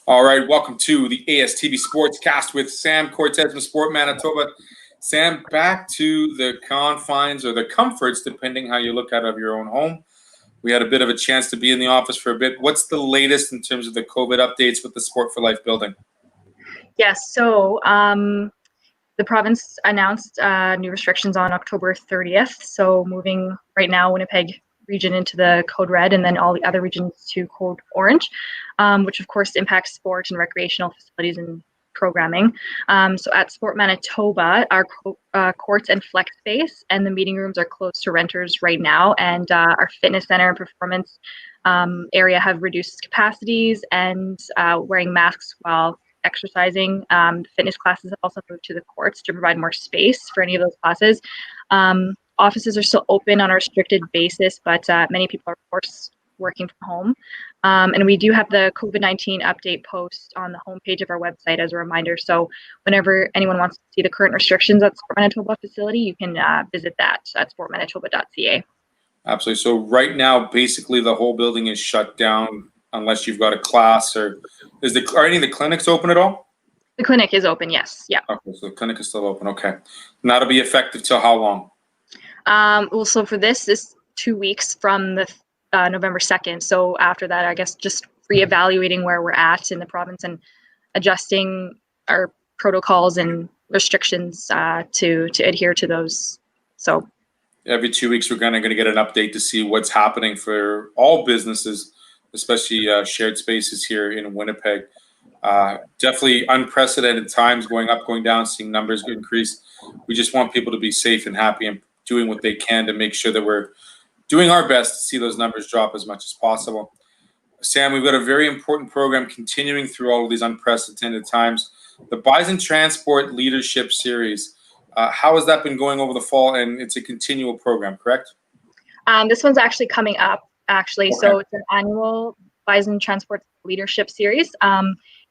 All right, welcome to the ASTV Sportscast with Sam Cortez from Sport Manitoba. Sam, back to the confines or the comforts, depending how you look at it, of your own home. We had a bit of a chance to be in the office for a bit. What's the latest in terms of the COVID updates with the Sport for Life building? Yes, so the province announced new restrictions on October 30th. So moving right now Winnipeg region into the code red and then all the other regions to code orange, which of course impacts sport and recreational facilities and programming. So at Sport Manitoba, our courts and flex space and the meeting rooms are closed to renters right now, and our fitness center and performance area have reduced capacities and wearing masks while exercising. Fitness classes have also moved to the courts to provide more space for any of those classes. Offices are still open on a restricted basis, but many people are, of course, working from home. And we do have the COVID-19 update post on the homepage of our website as a reminder. So whenever anyone wants to see the current restrictions at Sport Manitoba facility, you can visit that at sportmanitoba.ca. Absolutely. So right now, basically, the whole building is shut down unless you've got a class, or are any of the clinics open at all? The clinic is open, yes. Yeah. Okay, so the clinic is still open. Okay. And that'll be effective till how long? Well, so for this 2 weeks from the November 2nd. So after that, I guess just reevaluating where we're at in the province and adjusting our protocols and restrictions to adhere to those. So every 2 weeks, we're going to get an update to see what's happening for all businesses, especially shared spaces here in Winnipeg. Definitely unprecedented times, going up, going down, seeing numbers increase. We just want people to be safe and happy and doing what they can to make sure that we're doing our best to see those numbers drop as much as possible. Sam, we've got a very important program continuing through all of these unprecedented times. The Bison Transport LeadHERship series. How has that been going over the fall? And it's a continual program, correct? This one's actually coming up, actually. Okay. So it's an annual Bison Transport LeadHERship series.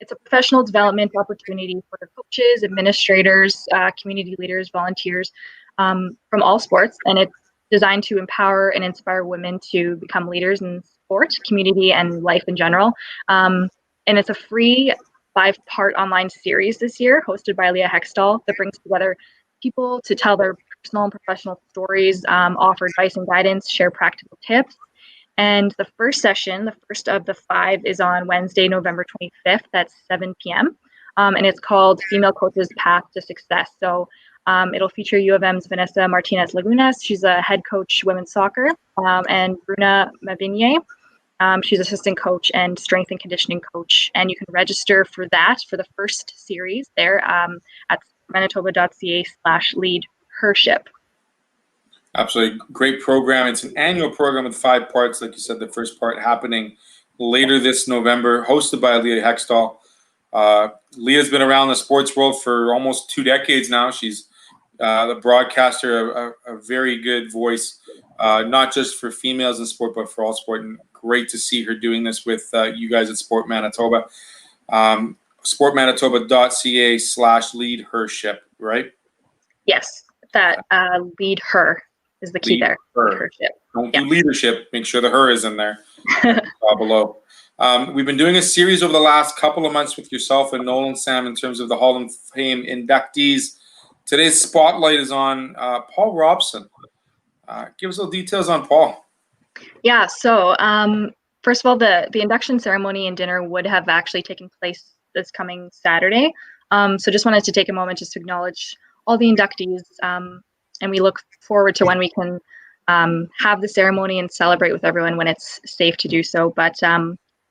It's a professional development opportunity for coaches, administrators, community leaders, volunteers from all sports. And it's designed to empower and inspire women to become leaders in sport, community, and life in general. And it's a free 5-part online series this year, hosted by Leah Hextall, that brings together people to tell their personal and professional stories, offer advice and guidance, share practical tips. And the first session, the first of the 5, is on Wednesday, November 25th at 7 p.m. And it's called Female Coaches Path to Success. So it'll feature U of M's Vanessa Martinez Lagunas. She's a head coach women's soccer, and Bruna Mavigné. She's assistant coach and strength and conditioning coach. And you can register for that for the first series there at manitoba.ca/LeadHERship. Absolutely. Great program. It's an annual program with 5 parts. Like you said, the first part happening later this November, hosted by Leah Hextall. Leah's been around the sports world for almost 2 decades now. She's the broadcaster, a very good voice, not just for females in sport, but for all sport. And great to see her doing this with you guys at Sport Manitoba. sportmanitoba.ca/LeadHERship, right? Yes, that lead her is the key there. LeadHERship. Don't do leadership. Make sure the her is in there below. We've been doing a series over the last couple of months with yourself and Nolan, Sam, in terms of the Hall of Fame inductees. Today's spotlight is on Paul Robson. Give us a little details on Paul. Yeah, so first of all, the induction ceremony and dinner would have actually taken place this coming Saturday. So just wanted to take a moment just to acknowledge all the inductees, and we look forward to when we can have the ceremony and celebrate with everyone when it's safe to do so. But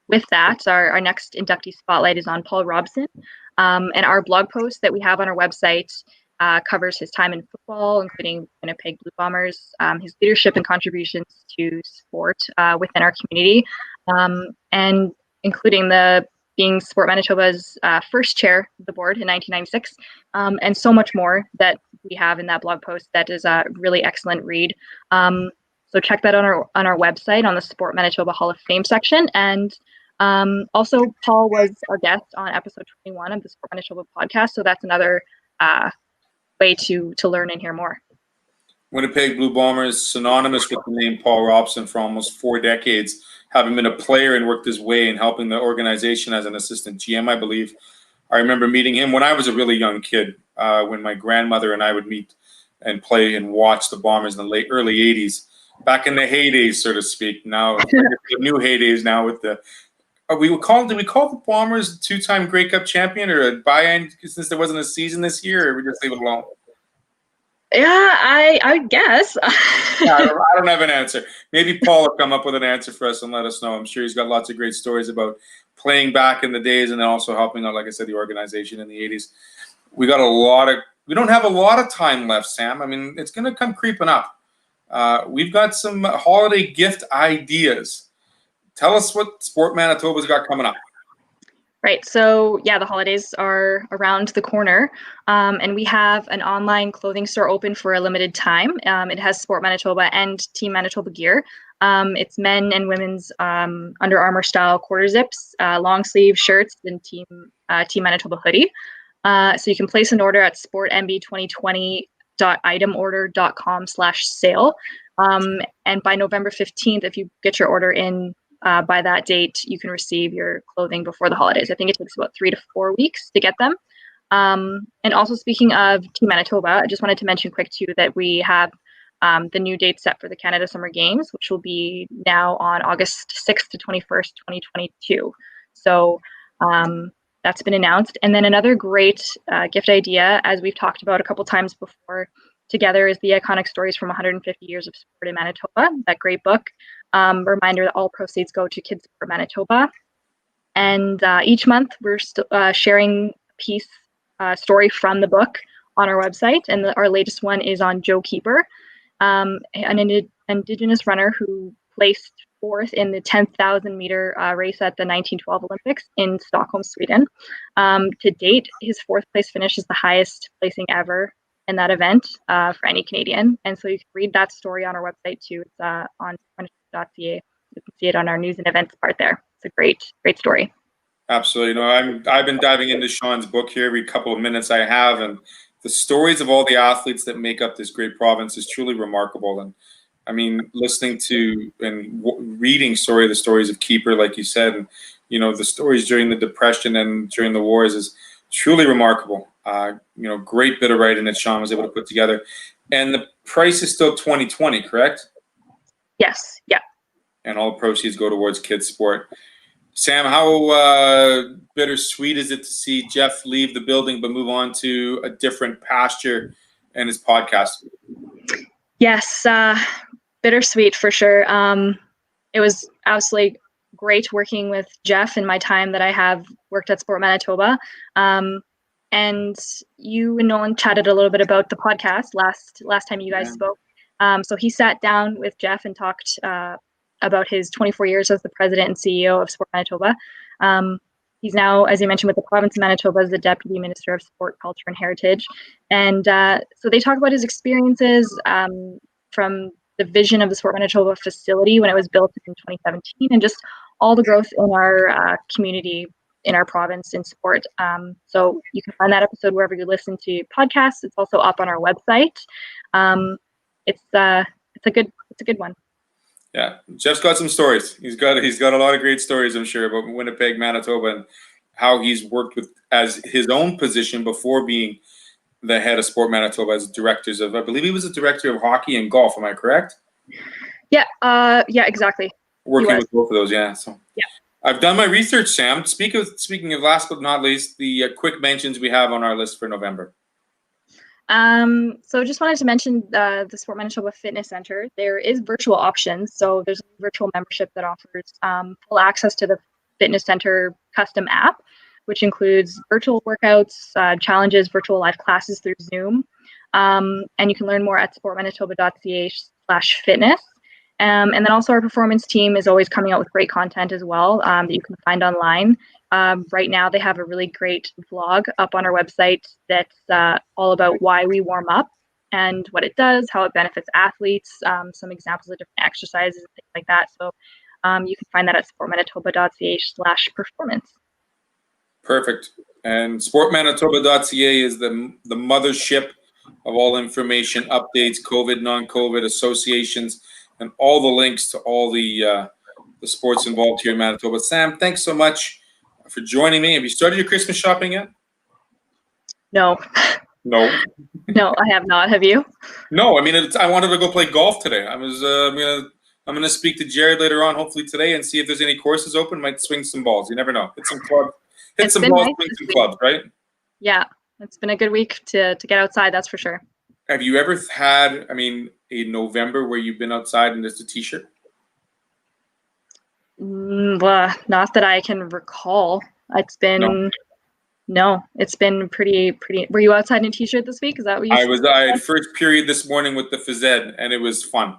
with that, our next inductee spotlight is on Paul Robson, and our blog post that we have on our website covers his time in football, including Winnipeg Blue Bombers, his leadership and contributions to sport within our community, and including being Sport Manitoba's first chair of the board in 1996, and so much more that we have in that blog post that is a really excellent read. So check that on our website on the Sport Manitoba Hall of Fame section. And also, Paul was our guest on episode 21 of the Sport Manitoba podcast. So that's another way to learn and hear more. Winnipeg Blue Bombers, synonymous with the name Paul Robson for almost 4 decades. having been a player and worked his way and helping the organization as an assistant GM, I believe. I remember meeting him when I was a really young kid, when my grandmother and I would meet and play and watch the Bombers in the early 80s, back in the heydays, so to speak. Now, the new heydays now with the did we call the Bombers two-time Grey Cup champion or a buy-in since there wasn't a season this year, or we just leave it alone? Yeah, I guess. Yeah, I don't have an answer. Maybe Paul will come up with an answer for us and let us know. I'm sure he's got lots of great stories about playing back in the days and then also helping out, like I said, the organization in the 80s. We don't have a lot of time left, Sam. I mean, it's going to come creeping up. We've got some holiday gift ideas. Tell us what Sport Manitoba's got coming up. Right. So, yeah, the holidays are around the corner, and we have an online clothing store open for a limited time. It has Sport Manitoba and Team Manitoba gear. It's men and women's Under Armour style quarter zips, long sleeve shirts, and Team Manitoba hoodie. So you can place an order at sportmb2020.itemorder.com/sale. And by November 15th, if you get your order in by that date, you can receive your clothing before the holidays. I think it takes about 3 to 4 weeks to get them. And also, speaking of Team Manitoba, I just wanted to mention quick too that we have the new date set for the Canada Summer Games, which will be now on August 6th to 21st, 2022. So that's been announced. And then another great gift idea, as we've talked about a couple times before together, is the Iconic Stories from 150 Years of Sport in Manitoba, that great book. Reminder that all proceeds go to Kids Sport Manitoba. And each month we're sharing a story from the book on our website. And our latest one is on Joe Keeper, an Indigenous runner who placed 4th in the 10,000 meter race at the 1912 Olympics in Stockholm, Sweden. To date, his 4th place finish is the highest placing ever in that event for any Canadian. And so you can read that story on our website too. It's on sportmanitoba.ca. You can see it on our news and events part there. It's a great story. Absolutely. I've been diving into Sean's book here every couple of minutes I have, and the stories of all the athletes that make up this great province is truly remarkable. And I mean, listening to and reading the stories of Keeper, like you said, and the stories during the Depression and during the wars is truly remarkable. Great bit of writing that Sean was able to put together. And the price is still $20.20, correct? Yes. Yeah. And all proceeds go towards kids sport. Sam, how bittersweet is it to see Jeff leave the building but move on to a different pasture and his podcast? Yes, bittersweet for sure. It was absolutely great working with Jeff in my time that I have worked at Sport Manitoba. And you and Nolan chatted a little bit about the podcast last time you guys spoke. So he sat down with Jeff and talked about his 24 years as the president and CEO of Sport Manitoba. He's now, as you mentioned, with the province of Manitoba as the Deputy Minister of Sport, Culture and Heritage. And so they talk about his experiences from the vision of the Sport Manitoba facility when it was built in 2017, and just all the growth in our community, in our province, in sport. So you can find that episode wherever you listen to podcasts. It's also up on our website. It's a good one. Yeah, Jeff's got some stories. He's got a lot of great stories, I'm sure, about Winnipeg, Manitoba, and how he's worked with as his own position before being the head of Sport Manitoba as directors of, I believe he was a director of hockey and golf. Am I correct? Yeah. Yeah. Exactly. Working with both of those. Yeah. So yeah. I've done my research, Sam. Speaking of last but not least, the quick mentions we have on our list for November. So just wanted to mention the Sport Manitoba Fitness Center. There is virtual options. So there's a virtual membership that offers full access to the Fitness Center custom app, which includes virtual workouts, challenges, virtual live classes through Zoom. And you can learn more at sportmanitoba.ca/fitness. And then also our performance team is always coming out with great content as well that you can find online. Right now they have a really great vlog up on our website that's all about why we warm up and what it does, how it benefits athletes, some examples of different exercises and things like that. So you can find that at sportmanitoba.ca/performance. Perfect. And sportmanitoba.ca is the mothership of all information, updates, COVID, non-COVID, associations, and all the links to all the the sports involved here in Manitoba. Sam, thanks so much for joining me. Have you started your Christmas shopping yet? No. No. No, I have not. Have you? No, I mean, I wanted to go play golf today. I'm gonna speak to Jared later on, hopefully today, and see if there's any courses open. Might swing some balls. You never know. Hit some clubs. Hit some balls. Swing some clubs. Right? Yeah, it's been a good week to get outside. That's for sure. Have you ever had, a November where you've been outside in just a t-shirt? Not that I can recall. It's been no. It's been pretty. Were you outside in a t-shirt this week? Is that what you? I had first period this morning with the phys ed, and it was fun.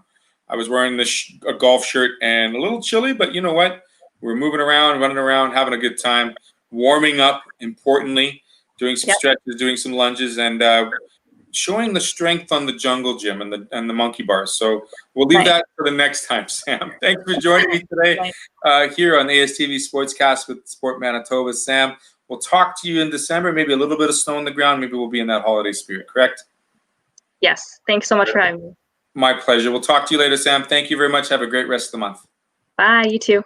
I was wearing a golf shirt and a little chilly, but you know what? We're moving around, running around, having a good time, warming up. Importantly, doing some stretches, doing some lunges, and showing the strength on the jungle gym and the monkey bars. So we'll leave that for the next time, Sam. Thanks for joining me today here on ASTV Sportscast with Sport Manitoba. Sam, we'll talk to you in December, maybe a little bit of snow on the ground. Maybe we'll be in that holiday spirit, correct? Yes. Thanks so much for having me. My pleasure. We'll talk to you later, Sam. Thank you very much. Have a great rest of the month. Bye. You too.